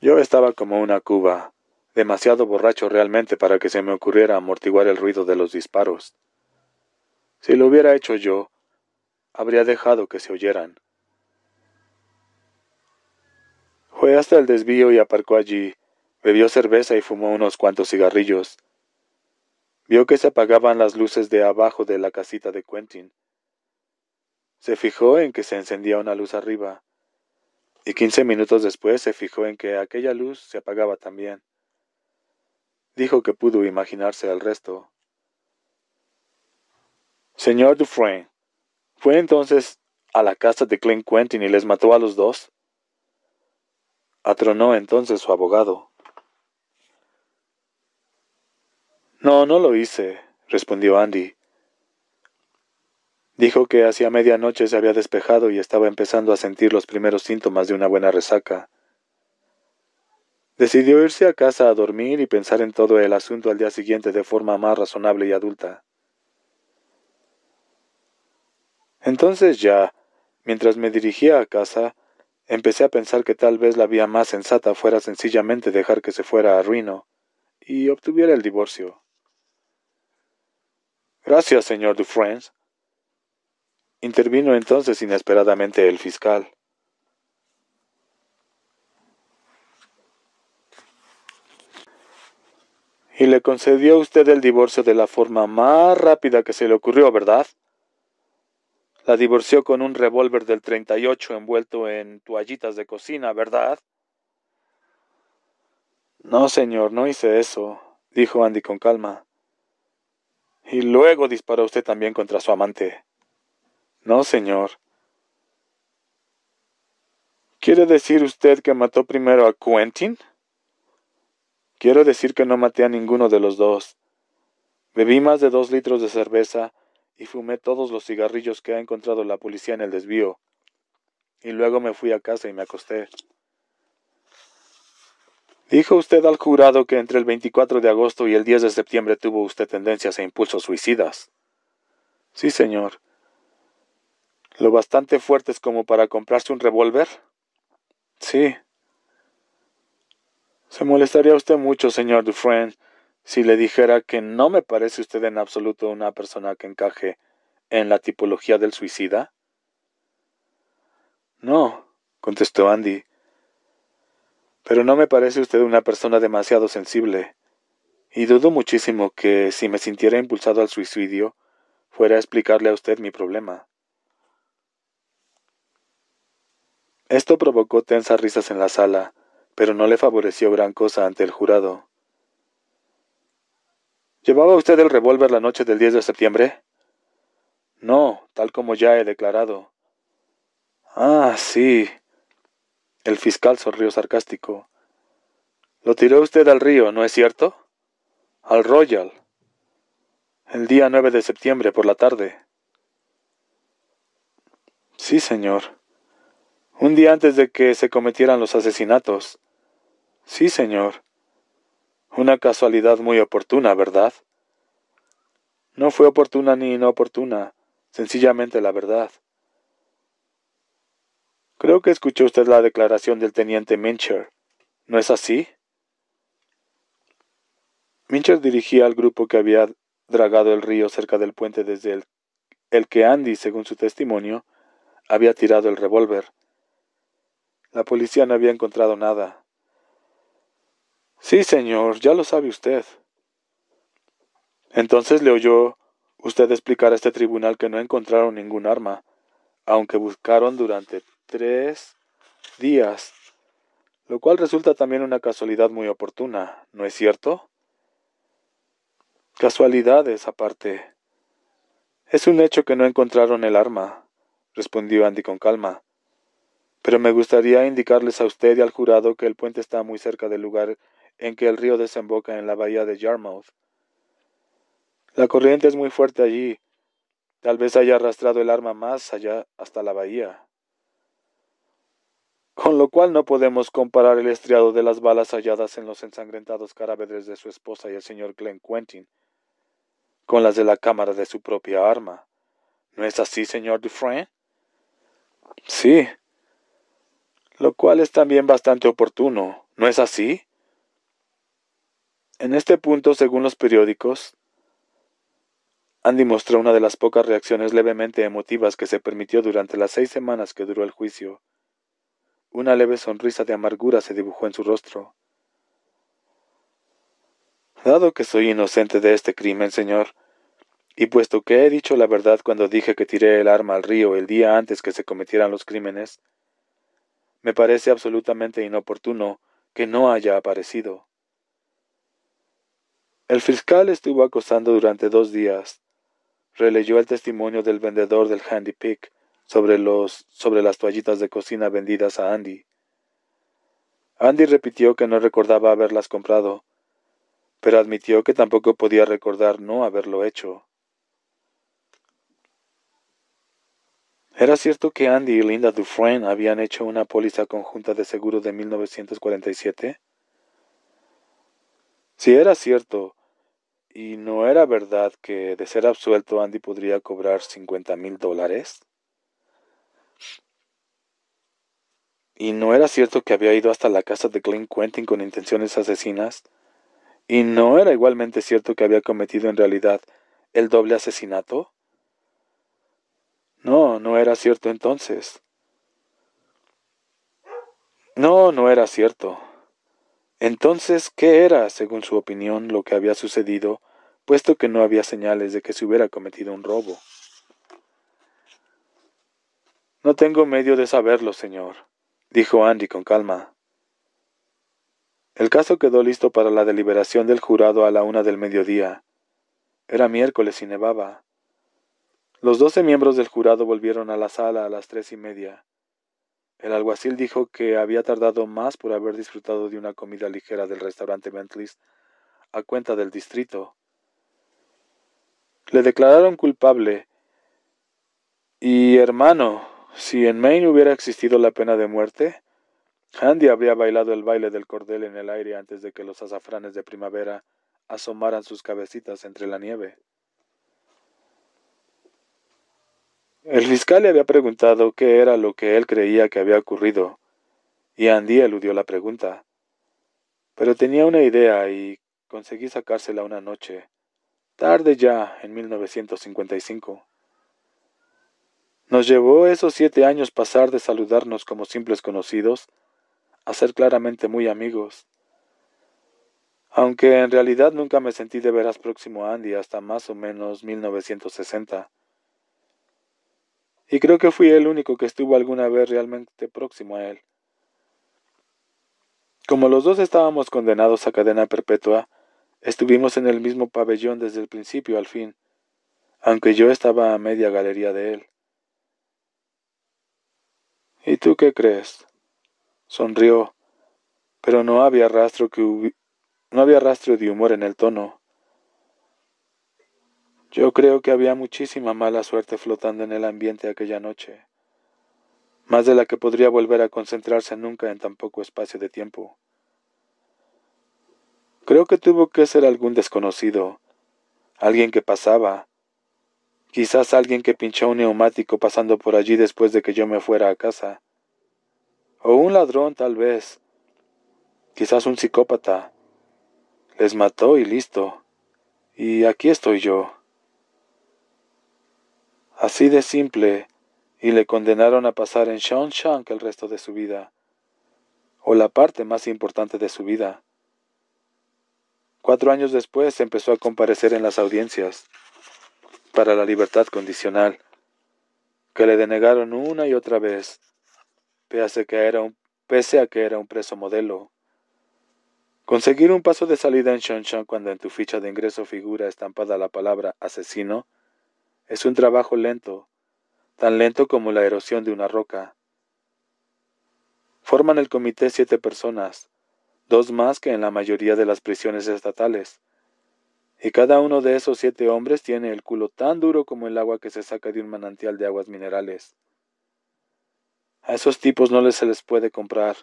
Yo estaba como una cuba, demasiado borracho realmente para que se me ocurriera amortiguar el ruido de los disparos. Si lo hubiera hecho yo, habría dejado que se oyeran. Fue hasta el desvío y aparcó allí, bebió cerveza y fumó unos cuantos cigarrillos. Vio que se apagaban las luces de abajo de la casita de Quentin. Se fijó en que se encendía una luz arriba, y 15 minutos después se fijó en que aquella luz se apagaba también. Dijo que pudo imaginarse el resto. Señor Dufresne, ¿fue entonces a la casa de Glen Quentin y les mató a los dos? Atronó entonces su abogado. No, no lo hice, respondió Andy. Dijo que hacia medianoche se había despejado y estaba empezando a sentir los primeros síntomas de una buena resaca. Decidió irse a casa a dormir y pensar en todo el asunto al día siguiente de forma más razonable y adulta. Entonces ya, mientras me dirigía a casa, empecé a pensar que tal vez la vía más sensata fuera sencillamente dejar que se fuera a Reno y obtuviera el divorcio. Gracias, señor Dufresne. Intervino entonces inesperadamente el fiscal. Y le concedió a usted el divorcio de la forma más rápida que se le ocurrió, ¿verdad? La divorció con un revólver del 38 envuelto en toallitas de cocina, ¿verdad? No, señor, no hice eso, dijo Andy con calma. Y luego disparó usted también contra su amante. No, señor. ¿Quiere decir usted que mató primero a Quentin? Quiero decir que no maté a ninguno de los dos. Bebí más de 2 litros de cerveza y fumé todos los cigarrillos que ha encontrado la policía en el desvío. Y luego me fui a casa y me acosté. Dijo usted al jurado que entre el 24 de agosto y el 10 de septiembre tuvo usted tendencias e impulsos suicidas. Sí, señor. ¿Lo bastante fuertes como para comprarse un revólver? Sí. ¿Se molestaría usted mucho, señor Dufresne, si le dijera que no me parece usted en absoluto una persona que encaje en la tipología del suicida? No, contestó Andy. Pero no me parece usted una persona demasiado sensible, y dudo muchísimo que, si me sintiera impulsado al suicidio, fuera a explicarle a usted mi problema. Esto provocó tensas risas en la sala, pero no le favoreció gran cosa ante el jurado. ¿Llevaba usted el revólver la noche del 10 de septiembre? No, tal como ya he declarado. Ah, sí. El fiscal sonrió sarcástico. Lo tiró usted al río, ¿no es cierto? Al Royal. El día 9 de septiembre por la tarde. Sí, señor. Un día antes de que se cometieran los asesinatos. Sí, señor. Una casualidad muy oportuna, ¿verdad? No fue oportuna ni inoportuna, sencillamente la verdad. Creo que escuchó usted la declaración del teniente Mincher. ¿No es así? Mincher dirigía al grupo que había dragado el río cerca del puente desde el que Andy, según su testimonio, había tirado el revólver. La policía no había encontrado nada. Sí, señor, ya lo sabe usted. Entonces le oyó usted explicar a este tribunal que no encontraron ningún arma, aunque buscaron durante 3 días, lo cual resulta también una casualidad muy oportuna, ¿no es cierto? Casualidades aparte. Es un hecho que no encontraron el arma, respondió Andy con calma. Pero me gustaría indicarles a usted y al jurado que el puente está muy cerca del lugar en que el río desemboca en la bahía de Yarmouth. La corriente es muy fuerte allí. Tal vez haya arrastrado el arma más allá hasta la bahía. Con lo cual no podemos comparar el estriado de las balas halladas en los ensangrentados cadáveres de su esposa y el señor Glen Quentin con las de la cámara de su propia arma. ¿No es así, señor Dufresne? Sí. Lo cual es también bastante oportuno, ¿No es así? En este punto, según los periódicos, Andy mostró una de las pocas reacciones levemente emotivas que se permitió durante las 6 semanas que duró el juicio. Una leve sonrisa de amargura se dibujó en su rostro. Dado que soy inocente de este crimen, señor, y puesto que he dicho la verdad cuando dije que tiré el arma al río el día antes que se cometieran los crímenes, me parece absolutamente inoportuno que no haya aparecido. El fiscal estuvo acosando durante 2 días. Releyó el testimonio del vendedor del Handy Pick sobre las toallitas de cocina vendidas a Andy. Andy repitió que no recordaba haberlas comprado, pero admitió que tampoco podía recordar no haberlo hecho. ¿Era cierto que Andy y Linda Dufresne habían hecho una póliza conjunta de seguro de 1947? Si era cierto, ¿y no era verdad que, de ser absuelto, Andy podría cobrar $50,000? ¿Y no era cierto que había ido hasta la casa de Glenn Quentin con intenciones asesinas? ¿Y no era igualmente cierto que había cometido en realidad el doble asesinato? No, no era cierto entonces. No, no era cierto. Entonces, ¿qué era, según su opinión, lo que había sucedido, puesto que no había señales de que se hubiera cometido un robo? No tengo medio de saberlo, señor, dijo Andy con calma. El caso quedó listo para la deliberación del jurado a la 1 del mediodía. Era miércoles y nevaba. Los 12 miembros del jurado volvieron a la sala a las 3:30. El alguacil dijo que había tardado más por haber disfrutado de una comida ligera del restaurante Bentley's a cuenta del distrito. Le declararon culpable y, hermano, si en Maine hubiera existido la pena de muerte, Andy habría bailado el baile del cordel en el aire antes de que los azafranes de primavera asomaran sus cabecitas entre la nieve. El fiscal le había preguntado qué era lo que él creía que había ocurrido, y Andy eludió la pregunta. Pero tenía una idea y conseguí sacársela una noche, tarde ya, en 1955. Nos llevó esos 7 años pasar de saludarnos como simples conocidos a ser claramente muy amigos, aunque en realidad nunca me sentí de veras próximo a Andy hasta más o menos 1960. Y creo que fui el único que estuvo alguna vez realmente próximo a él. Como los dos estábamos condenados a cadena perpetua, estuvimos en el mismo pabellón desde el principio al fin, aunque yo estaba a media galería de él. ¿Y tú qué crees? Sonrió, pero no había rastro de humor en el tono. Yo creo que había muchísima mala suerte flotando en el ambiente aquella noche, más de la que podría volver a concentrarse nunca en tan poco espacio de tiempo. Creo que tuvo que ser algún desconocido, alguien que pasaba, quizás alguien que pinchó un neumático pasando por allí después de que yo me fuera a casa, o un ladrón tal vez, quizás un psicópata. Les mató y listo, y aquí estoy yo. Así de simple, y le condenaron a pasar en Shawshank el resto de su vida, o la parte más importante de su vida. 4 años después empezó a comparecer en las audiencias para la libertad condicional, que le denegaron una y otra vez, pese a que era un preso modelo. Conseguir un paso de salida en Shawshank cuando en tu ficha de ingreso figura estampada la palabra asesino es un trabajo lento, tan lento como la erosión de una roca. Forman el comité 7 personas, 2 más que en la mayoría de las prisiones estatales, y cada uno de esos 7 hombres tiene el culo tan duro como el agua que se saca de un manantial de aguas minerales. A esos tipos no se les puede comprar,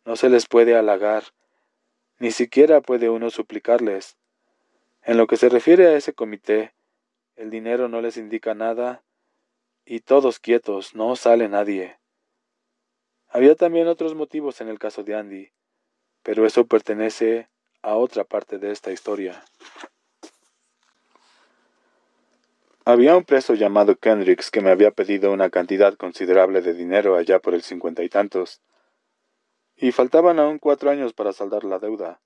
no se les puede halagar, ni siquiera puede uno suplicarles. En lo que se refiere a ese comité, el dinero no les indica nada, y todos quietos, no sale nadie. Había también otros motivos en el caso de Andy, pero eso pertenece a otra parte de esta historia. Había un preso llamado Kendricks que me había pedido una cantidad considerable de dinero allá por el 50 y tantos, y faltaban aún 4 años para saldar la deuda.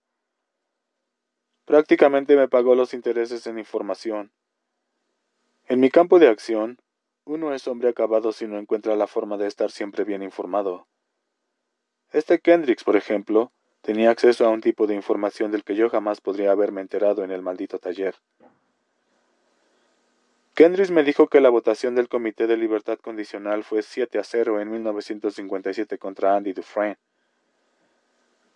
Prácticamente me pagó los intereses en información. En mi campo de acción, uno es hombre acabado si no encuentra la forma de estar siempre bien informado. Este Kendricks, por ejemplo, tenía acceso a un tipo de información del que yo jamás podría haberme enterado en el maldito taller. Kendricks me dijo que la votación del Comité de Libertad Condicional fue 7-0 en 1957 contra Andy Dufresne,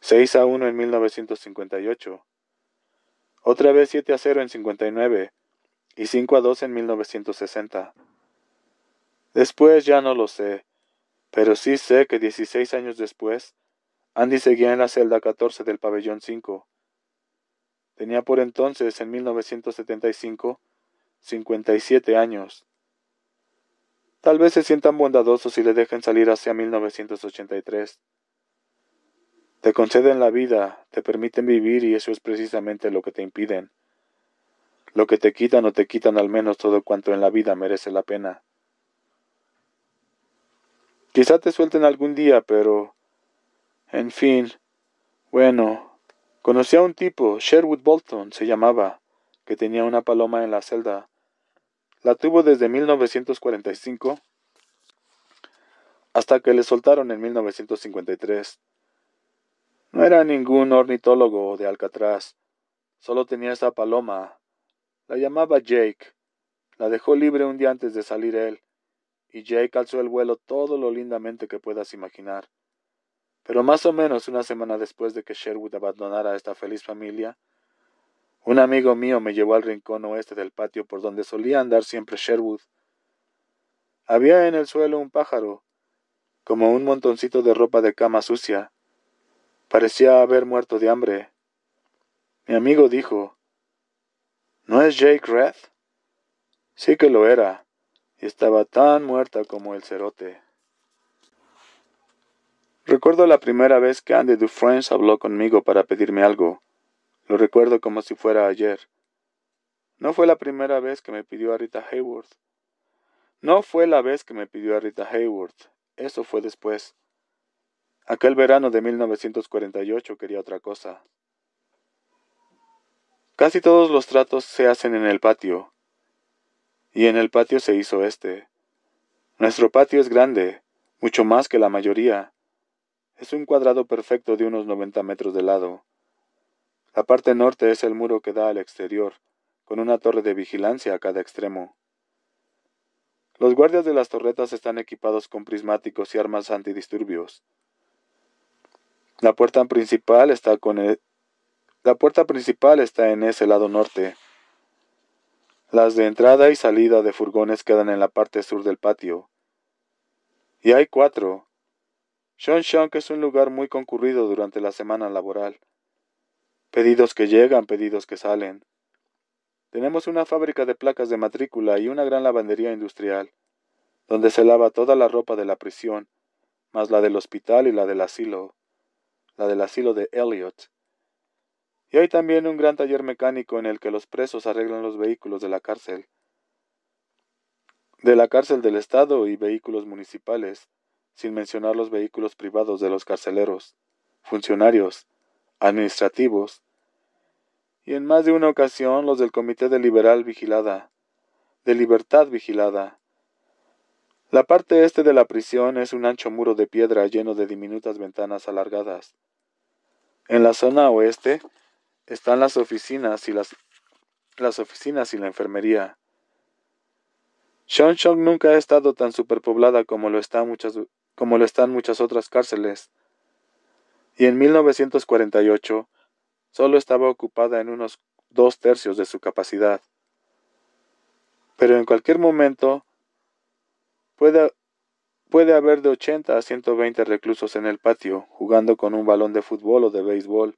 6-1 en 1958, otra vez 7-0 en 59 y 5-2 en 1960. Después ya no lo sé, pero sí sé que 16 años después, Andy seguía en la celda 14 del pabellón 5. Tenía por entonces, en 1975, 57 años. Tal vez se sientan bondadosos y le dejen salir hacia 1983. Te conceden la vida, te permiten vivir y eso es precisamente lo que te impiden. Lo que te quitan o te quitan al menos todo cuanto en la vida merece la pena. Quizá te suelten algún día, pero... En fin, bueno, conocí a un tipo, Sherwood Bolton se llamaba, que tenía una paloma en la celda. La tuvo desde 1945 hasta que le soltaron en 1953. No era ningún ornitólogo de Alcatraz, solo tenía esa paloma. La llamaba Jake. La dejó libre un día antes de salir él, y Jake alzó el vuelo todo lo lindamente que puedas imaginar. Pero más o menos una semana después de que Sherwood abandonara a esta feliz familia, un amigo mío me llevó al rincón oeste del patio por donde solía andar siempre Sherwood. Había en el suelo un pájaro, como un montoncito de ropa de cama sucia. Parecía haber muerto de hambre. Mi amigo dijo, ¿no es Jake Red? Sí que lo era, y estaba tan muerta como el cerote. Recuerdo la primera vez que Andy Dufresne habló conmigo para pedirme algo. Lo recuerdo como si fuera ayer. No fue la primera vez que me pidió a Rita Hayworth. No fue la vez que me pidió a Rita Hayworth. Eso fue después. Aquel verano de 1948 quería otra cosa. Casi todos los tratos se hacen en el patio. Y en el patio se hizo este. Nuestro patio es grande, mucho más que la mayoría. Es un cuadrado perfecto de unos 90 metros de lado. La parte norte es el muro que da al exterior, con una torre de vigilancia a cada extremo. Los guardias de las torretas están equipados con prismáticos y armas antidisturbios. La puerta principal está en ese lado norte. Las de entrada y salida de furgones quedan en la parte sur del patio. Y hay 4. Shonshonk es un lugar muy concurrido durante la semana laboral. Pedidos que llegan, pedidos que salen. Tenemos una fábrica de placas de matrícula y una gran lavandería industrial, donde se lava toda la ropa de la prisión, más la del hospital y la del asilo de Elliot. Y hay también un gran taller mecánico en el que los presos arreglan los vehículos de la cárcel del Estado y vehículos municipales, sin mencionar los vehículos privados de los carceleros, funcionarios, administrativos, y en más de una ocasión los del Comité de Libertad Vigilada. La parte este de la prisión es un ancho muro de piedra lleno de diminutas ventanas alargadas. En la zona oeste están las oficinas y la enfermería. Shonshonk nunca ha estado tan superpoblada como lo están muchas otras cárceles, y en 1948 solo estaba ocupada en unos 2/3 de su capacidad. Pero en cualquier momento puede haber de 80 a 120 reclusos en el patio, jugando con un balón de fútbol o de béisbol,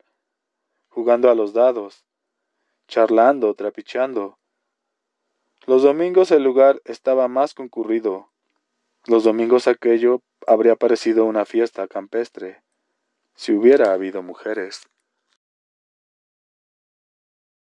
jugando a los dados, charlando, trapicheando. Los domingos el lugar estaba más concurrido. Los domingos aquello habría parecido una fiesta campestre. Si hubiera habido mujeres,